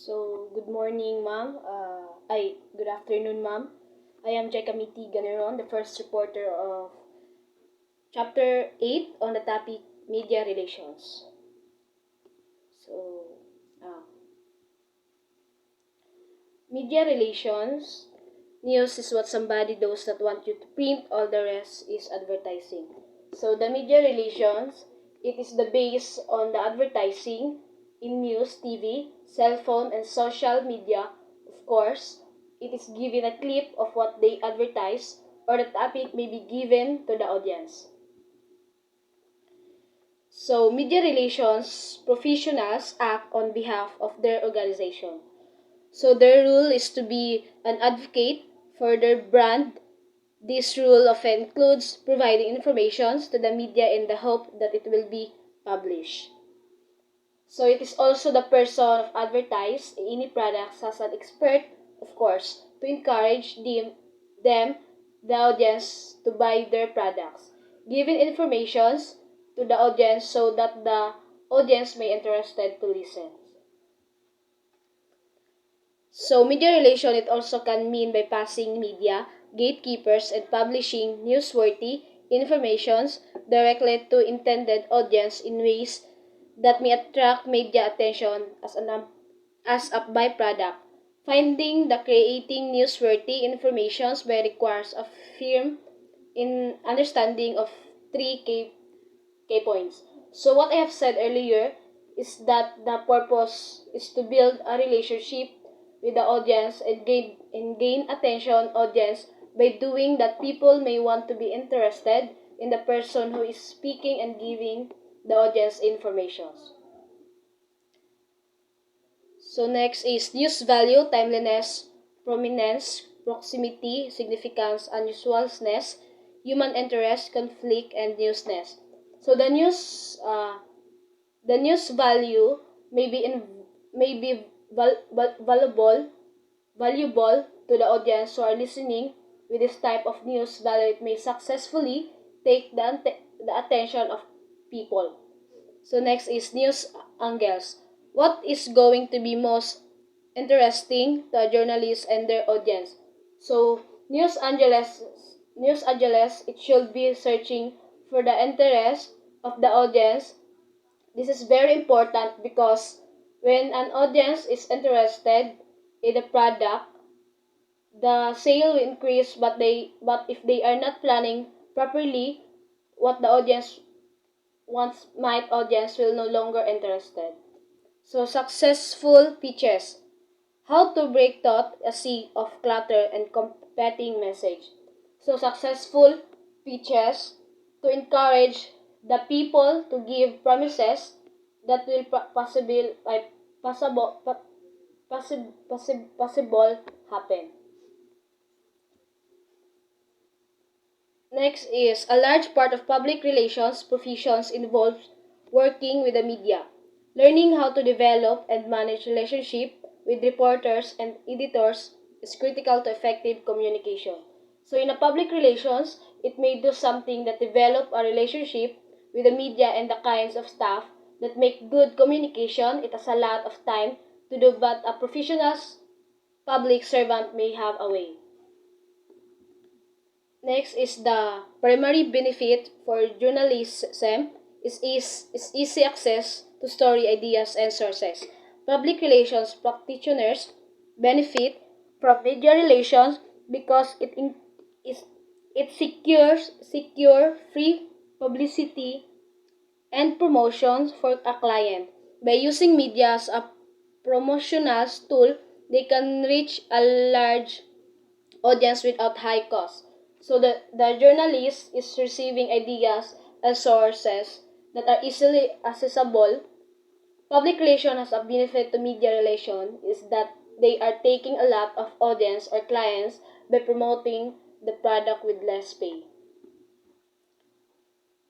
Good morning, ma'am. Good afternoon, ma'am. I am Jacamiti Ganeron, the first reporter of Chapter 8 on the topic Media Relations. So, uh, Media Relations, news is what somebody does that want you to print, all the rest is advertising. So, the media relations, it is the base on the advertising in news, TV, cell phone, and social media. Of course, it is given a clip of what they advertise, or the topic may be given to the audience. So, media relations professionals act on behalf of their organization. So, their role is to be an advocate for their brand. This rule often includes providing information to the media in the hope that it will be published. So, it is also the person of advertise any products as an expert, of course, to encourage them, the audience, to buy their products. Giving information to the audience so that the audience may interested to listen. So, media relation, it also can mean by passing media, gatekeepers, and publishing newsworthy informations directly to intended audience in ways that may attract media attention as a byproduct. Finding the creating newsworthy informations by requires a firm in understanding of three key points. So what I have said earlier is that the purpose is to build a relationship with the audience and gain attention audience by doing that people may want to be interested in the person who is speaking and giving the audience information. So next is news value, timeliness, prominence, proximity, significance, unusualness, human interest, conflict, and newsness. So the news value may be valuable to the audience who are listening. With this type of news value, it may successfully take the attention of people. So next is news angles. What is going to be most interesting to a journalist and their audience? So news angeles, it should be searching for the interest of the audience. This is very important because when an audience is interested in the product, the sale will increase, but if they are not planning properly what the audience wants, my audience will no longer interested. So successful pitches. How to break thought a sea of clutter and competing message. So successful pitches to encourage the people to give promises that will possible happen. Next is a large part of public relations professions involves working with the media. Learning how to develop and manage relationship with reporters and editors is critical to effective communication. So in a public relations, it may do something that develop a relationship with the media and the kinds of staff that make good communication. It has a lot of time to do, but a professional public servant may have a way. Next is the primary benefit for journalism is easy access to story ideas and sources. Public relations practitioners benefit from media relations because is it secure free publicity and promotions for a client. By using media as a promotional tool, they can reach a large audience without high cost. So the journalist is receiving ideas and sources that are easily accessible. Public relation has a benefit to media relation is that they are taking a lot of audience or clients by promoting the product with less pay.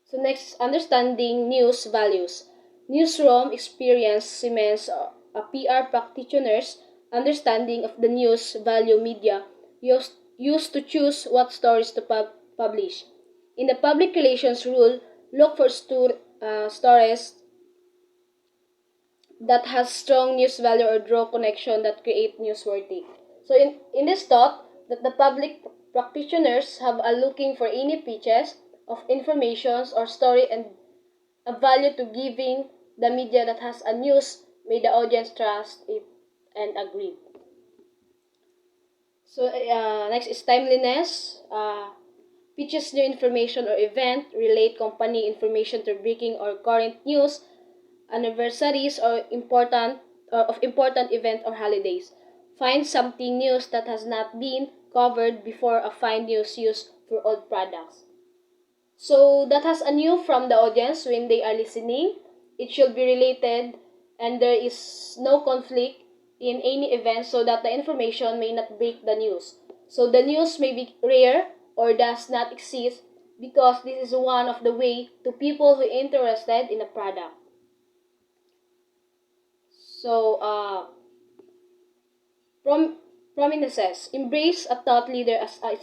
So next, understanding news values. Newsroom experience cements a PR practitioner's understanding of the news value media used to choose what stories to publish. In the public relations rule, look for stories that has strong news value or draw connection that create newsworthy. So in this thought, that the public practitioners have a looking for any pitches of informations or story and a value to giving the media that has a news made the audience trust it and agree. So next is timeliness. Pitches new information or event, relate company information to breaking or current news, anniversaries or important event or holidays. Find something news that has not been covered before a find news used for old products. So that has a new from the audience when they are listening. It should be related and there is no conflict in any event so that the information may not break the news. So the news may be rare or does not exist because this is one of the way to people who are interested in a product. So prominences embrace a thought leader as a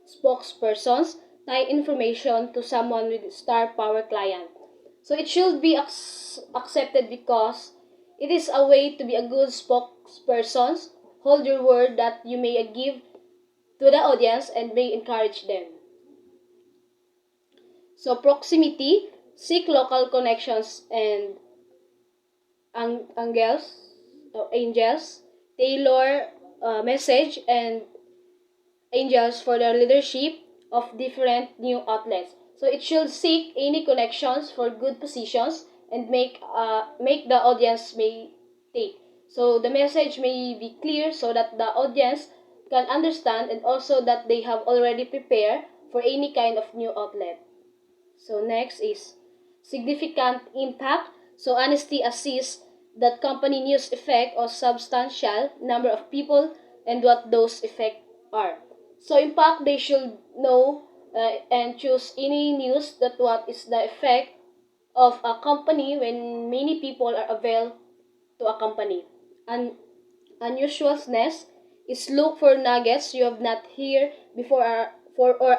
spokespersons, tie information to someone with star power client. So it should be accepted because it is a way to be a good spokespersons. Hold your word that you may give to the audience and may encourage them. So proximity, seek local connections and angels, tailor message and angels for the leadership of different new outlets. So it should seek any connections for good positions and make the audience may take. So the message may be clear so that the audience can understand and also that they have already prepared for any kind of new outlet. So next is significant impact. So honesty assists that company news effect or substantial number of people and what those effects are. So impact they should know and choose any news that what is the effect of a company when many people are available to a company. And unusualness is look for nuggets you have not heard before for or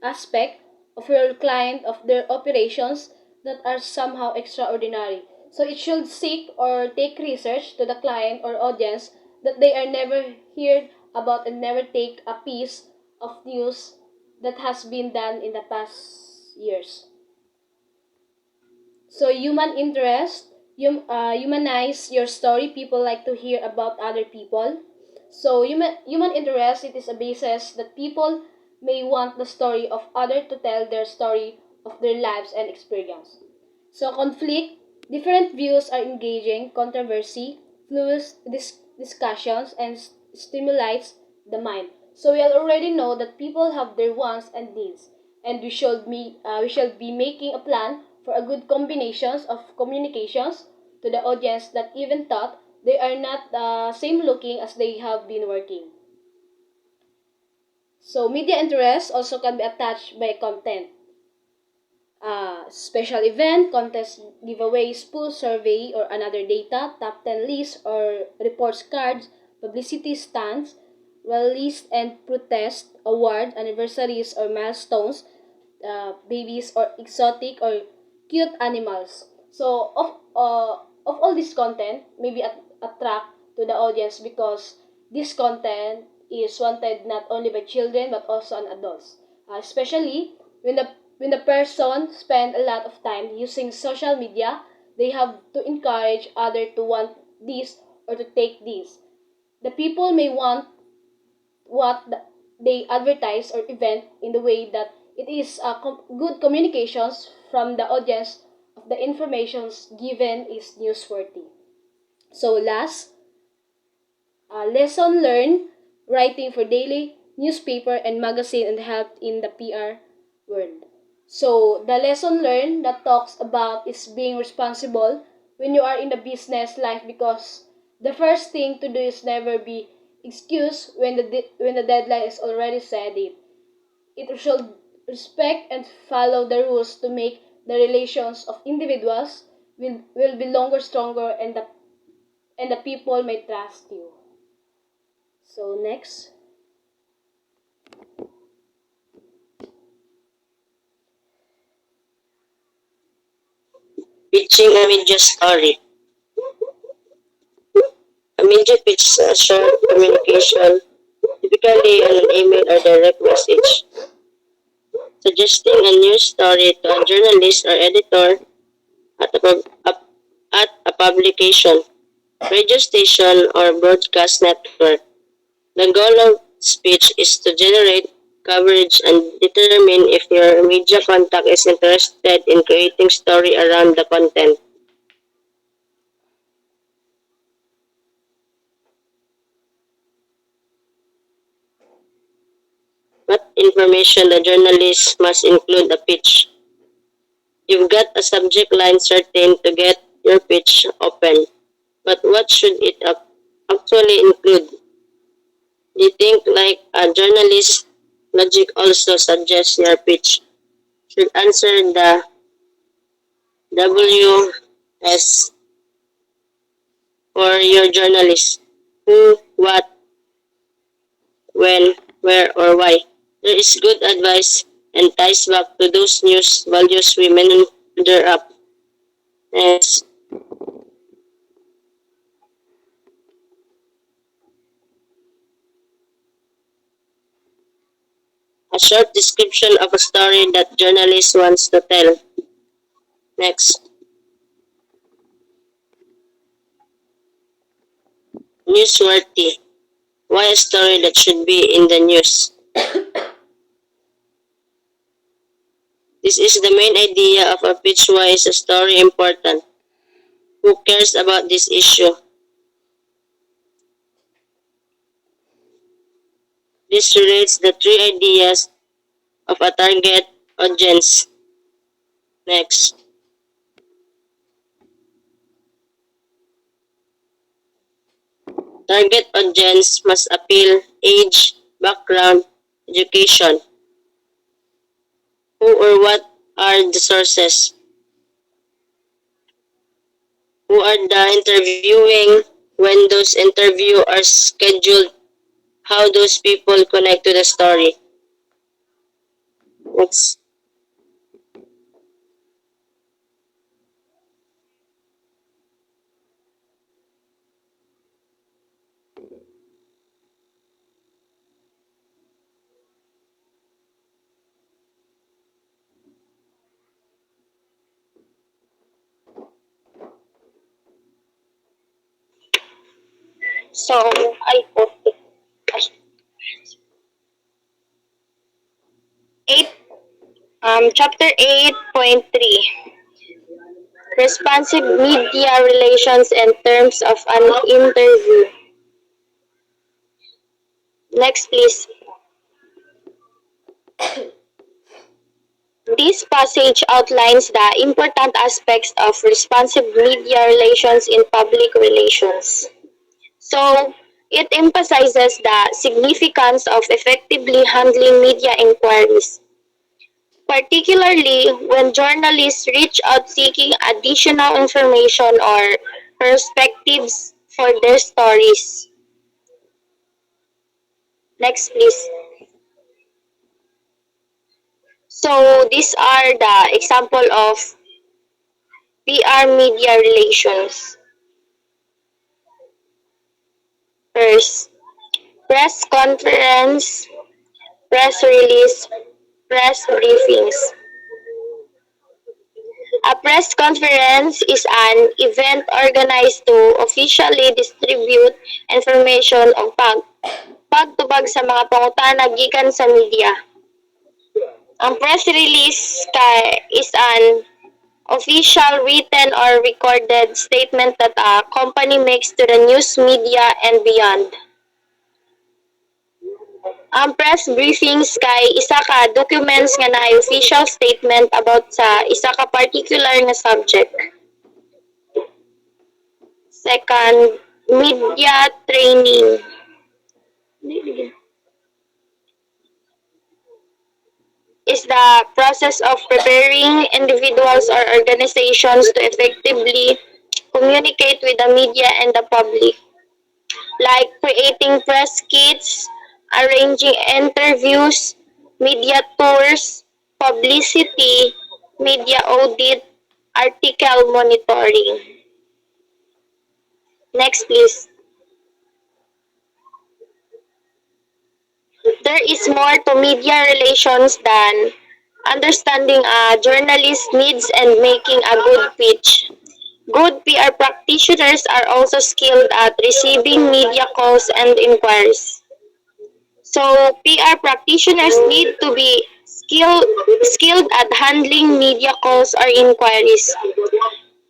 aspect of your client of their operations that are somehow extraordinary. So it should seek or take research to the client or audience that they are never heard about and never take a piece of news that has been done in the past years. So human interest, humanize your story. People like to hear about other people. So human interest, it is a basis that people may want the story of other to tell their story of their lives and experience. So conflict, different views are engaging, controversy, fluid discussions, and stimulates the mind. So we already know that people have their wants and needs, and we should be making a plan for a good combinations of communications to the audience that even thought they are not same looking as they have been working. So media interest also can be attached by content. Special event, contest giveaways, pool survey, or another data, top 10 list or reports cards, publicity stunts, release and protest, award, anniversaries or milestones, babies or exotic or cute animals. So of all this content, maybe attract to the audience because this content is wanted not only by children but also on adults, especially when the person spend a lot of time using social media. They have to encourage other to want this or to take this. The people may want what they advertise or event in the way that it is good communications from the audience of the informations given is newsworthy. So last, lesson learned, writing for daily newspaper and magazine and help in the PR world. So the lesson learned that talks about is being responsible when you are in the business life because the first thing to do is never be excused when the deadline is already set. It should respect and follow the rules to make the relations of individuals will be longer, stronger, and the people may trust you. So next, Pitching a media story. A media pitch is a short communication, typically on an email or direct message, suggesting a news story to a journalist or editor at a publication, radio station, or broadcast network. The goal of speech is to generate coverage and determine if your media contact is interested in creating story around the content. What information the journalist must include a pitch? You've got a subject line certain to get your pitch open, but what should it actually include? Do you think like a journalist logic also suggests your pitch should answer the WS for your journalist? Who, what, when, where, or why? There is good advice and ties back to those news values we measure up. Next, a short description of a story that journalist wants to tell. Next, newsworthy. Why a story that should be in the news? This is the main idea of a pitch. Why is a story important? Who cares about this issue? This relates the three ideas of a target audience. Next, target audience must appeal age, background, education. Who or what are the sources? Who are the interviewing? When those interviews are scheduled, how those people connect to the story. Next, So, I put it. 8, chapter 8.3. Responsive media relations and terms of an interview. Next, please. This passage outlines the important aspects of responsive media relations in public relations. So, it emphasizes the significance of effectively handling media inquiries, particularly when journalists reach out seeking additional information or perspectives for their stories. Next, please. So, these are the example of PR media relations. First, press conference, press release, press briefings. A press conference is an event organized to officially distribute information o pagtubag sa mga pangutana gikan sa media. Ang press release is an official written or recorded statement that a company makes to the news media and beyond. Ang press briefings kay isa ka documents nga naay official statement about sa isa ka particular nga subject. Second, media training. Is the process of preparing individuals or organizations to effectively communicate with the media and the public, like creating press kits, arranging interviews, media tours, publicity, media audit, article monitoring. Next, please. PR is more to media relations than understanding a journalist's needs and making a good pitch. Good PR practitioners are also skilled at receiving media calls and inquiries. So PR practitioners need to be skilled at handling media calls or inquiries,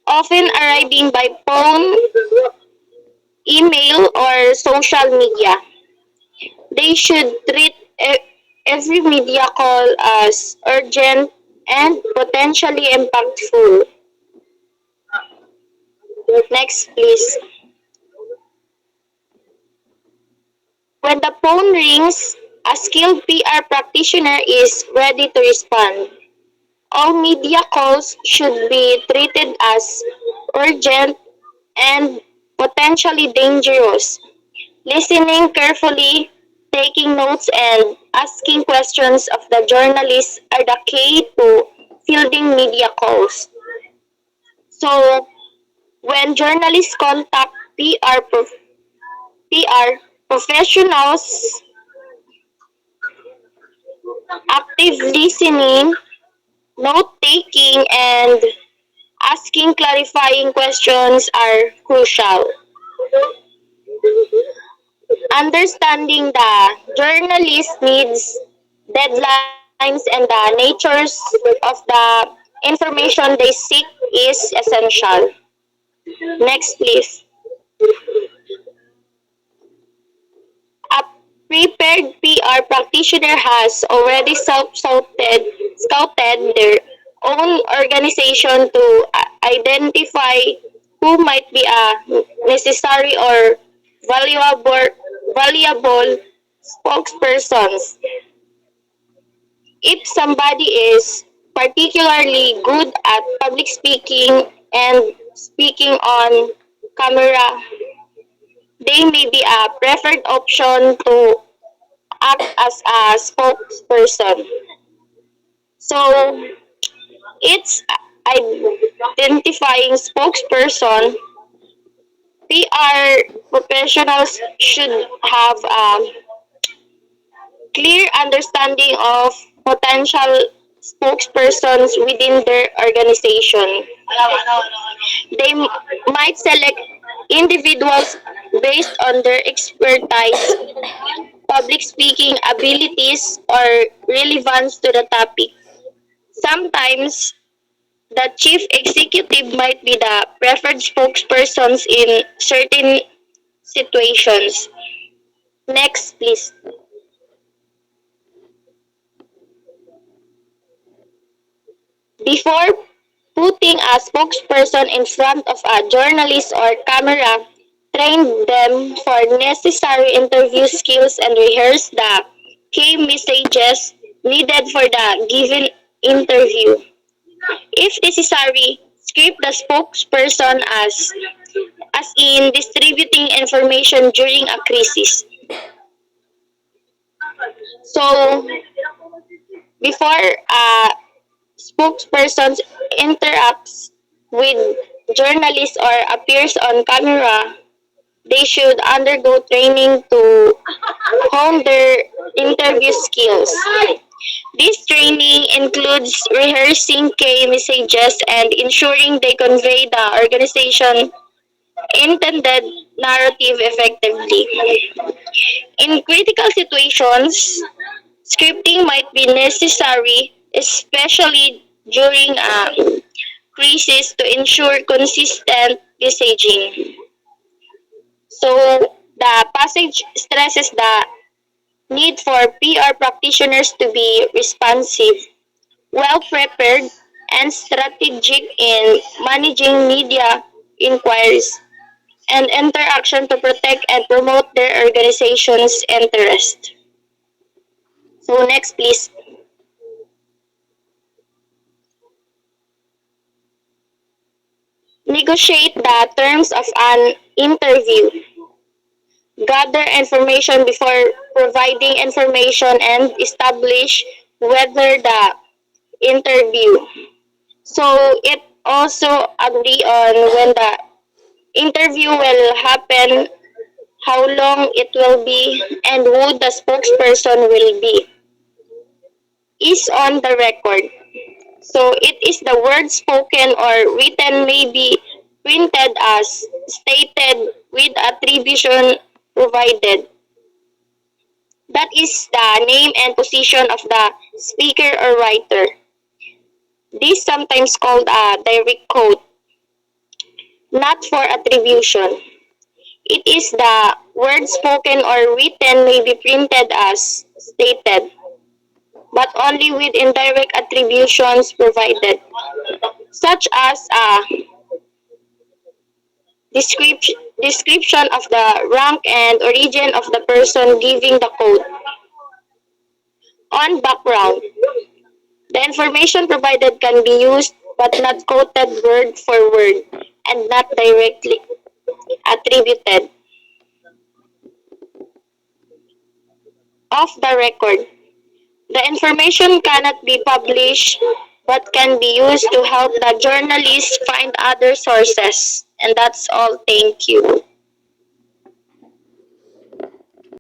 often arriving by phone, email, or social media. They should treat every media call as urgent and potentially impactful. Next, please. When the phone rings, a skilled PR practitioner is ready to respond. All media calls should be treated as urgent and potentially dangerous. Listening carefully, taking notes, and asking questions of the journalists are the key to fielding media calls. So, when journalists contact PR professionals, active listening, note taking, and asking clarifying questions are crucial. Understanding the journalist needs, deadlines, and the natures of the information they seek is essential. Next, please. A prepared PR practitioner has already scouted their own organization to identify who might be a necessary or valuable spokespersons. If somebody is particularly good at public speaking and speaking on camera, they may be a preferred option to act as a spokesperson. So, it's identifying spokesperson. PR professionals should have a clear understanding of potential spokespersons within their organization. They might select individuals based on their expertise, public speaking abilities, or relevance to the topic. Sometimes, the chief executive might be the preferred spokespersons in certain situations. Next, please. Before putting a spokesperson in front of a journalist or camera, train them for necessary interview skills and rehearse the key messages needed for the given interview. If necessary, script the spokesperson as in distributing information during a crisis. So, before a spokesperson interacts with journalists or appears on camera, they should undergo training to hone their interview skills. This training includes rehearsing key messages and ensuring they convey the organization intended narrative effectively. In critical situations, scripting might be necessary, especially during a crisis, to ensure consistent messaging. So, the passage stresses the need for PR practitioners to be responsive, well prepared, and strategic in managing media inquiries and interaction to protect and promote their organization's interest. So next, please. Negotiate the terms of an interview. Gather information before providing information and establish whether the interview. So it also agree on when the interview will happen how long it will be, and who the spokesperson will be, is on the record. So it is the word spoken or written may be printed as stated with attribution provided. That is the name and position of the speaker or writer. This sometimes called a direct quote, not for attribution. It is the word spoken or written may be printed as stated, but only with indirect attributions provided, such as a description of the rank and origin of the person giving the quote. On background, the information provided can be used but not quoted word for word and not directly attributed. Off the record, the information cannot be published but can be used to help the journalist find other sources. And that's all. Thank you.